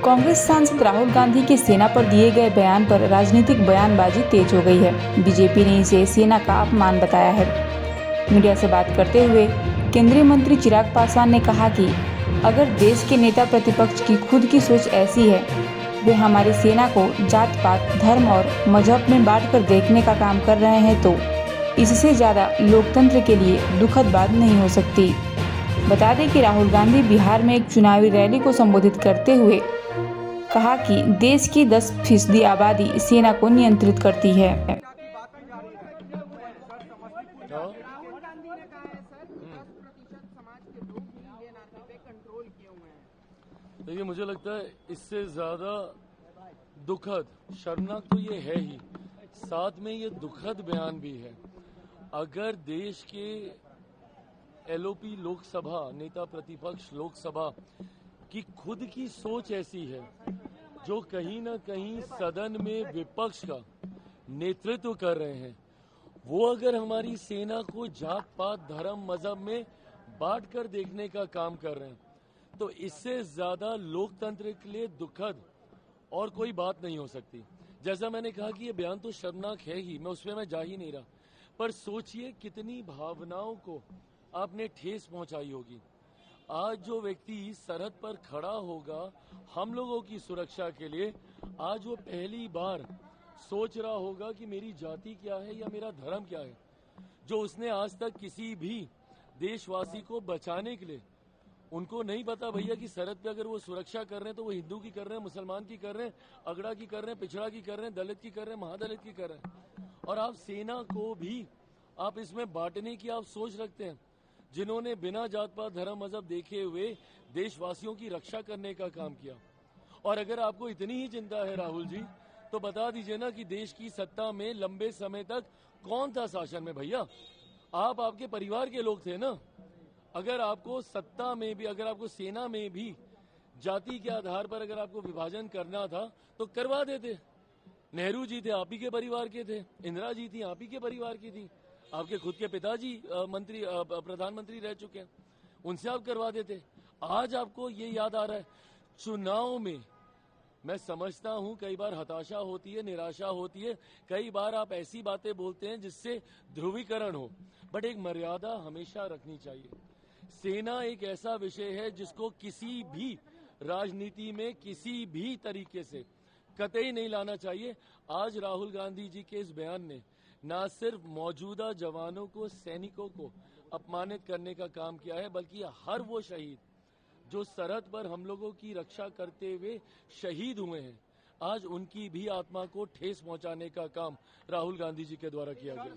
कांग्रेस सांसद राहुल गांधी के सेना पर दिए गए बयान पर राजनीतिक बयानबाजी तेज हो गई है। बीजेपी ने इसे सेना का अपमान बताया है। मीडिया से बात करते हुए केंद्रीय मंत्री चिराग पासवान ने कहा कि अगर देश के नेता प्रतिपक्ष की खुद की सोच ऐसी है, वे हमारी सेना को जात पात, धर्म और मजहब में बांटकर देखने का काम कर रहे हैं, तो इससे ज्यादा लोकतंत्र के लिए दुखद बात नहीं हो सकती। बता दें कि राहुल गांधी बिहार में एक चुनावी रैली को संबोधित करते हुए कहा कि देश की 10% आबादी सेना को नियंत्रित करती है। राहुल गांधी ने कहा है सर 10% समाज के लोग ही इंडियन आर्मी पे कंट्रोल किए हुए हैं। देखिए, मुझे लगता है इससे ज्यादा दुखद, शर्मनाक तो ये है ही, साथ में ये दुखद बयान भी है। अगर देश के एलओपी लोकसभा नेता प्रतिपक्ष लोकसभा की खुद की सोच ऐसी है, जो कहीं ना कहीं सदन में विपक्ष का नेतृत्व कर रहे हैं, वो अगर हमारी सेना को जात पात, धर्म, मजहब में बांट कर देखने का काम कर रहे हैं, तो इससे ज्यादा लोकतंत्र के लिए दुखद और कोई बात नहीं हो सकती। जैसा मैंने कहा कि ये बयान तो शर्मनाक है ही, मैं उसमें मैं जा ही नहीं रहा, पर सोचिए कितनी भावनाओं को आपने ठेस पहुंचाई होगी। आज जो व्यक्ति सरहद पर खड़ा होगा हम लोगों की सुरक्षा के लिए, आज वो पहली बार सोच रहा होगा कि मेरी जाति क्या है या मेरा धर्म क्या है, जो उसने आज तक किसी भी देशवासी को बचाने के लिए, उनको नहीं पता भैया कि सरहद पे अगर वो सुरक्षा कर रहे हैं तो वो हिंदू की कर रहे हैं, मुसलमान की कर रहे हैं, अगड़ा की कर रहे हैं, पिछड़ा की कर रहे हैं, दलित की कर रहे हैं, महादलित की कर रहे हैं। और आप सेना को भी आप इसमें बांटने की आप सोच रखते हैं, जिन्होंने बिना जात पात, धर्म, मजहब देखे हुए देशवासियों की रक्षा करने का काम किया। और अगर आपको इतनी ही चिंता है राहुल जी, तो बता दीजिए ना कि देश की सत्ता में लंबे समय तक कौन था शासन में भैया? आप, आपके परिवार के लोग थे ना। अगर आपको सत्ता में भी, अगर आपको सेना में भी जाति के आधार पर अगर आपको विभाजन करना था तो करवा देते। नेहरू जी थे, आप ही के परिवार के थे, इंदिरा जी थी, आप ही के परिवार की थी, आपके खुद के पिताजी मंत्री, प्रधानमंत्री रह चुके हैं, उनसे आप करवा देते। आज आपको ये याद आ रहा है। चुनाव में मैं समझता हूं कई बार हताशा होती है, निराशा होती है, कई बार आप ऐसी बातें बोलते हैं जिससे ध्रुवीकरण हो, बट एक मर्यादा हमेशा रखनी चाहिए। सेना एक ऐसा विषय है जिसको किसी भी राजनीति में किसी भी तरीके से कतई नहीं लाना चाहिए। आज राहुल गांधी जी के इस बयान ने न सिर्फ मौजूदा जवानों को, सैनिकों को अपमानित करने का काम किया है, बल्कि हर वो शहीद जो सरहद पर हम लोगों की रक्षा करते हुए शहीद हुए हैं, आज उनकी भी आत्मा को ठेस पहुंचाने का काम राहुल गांधी जी के द्वारा किया गया।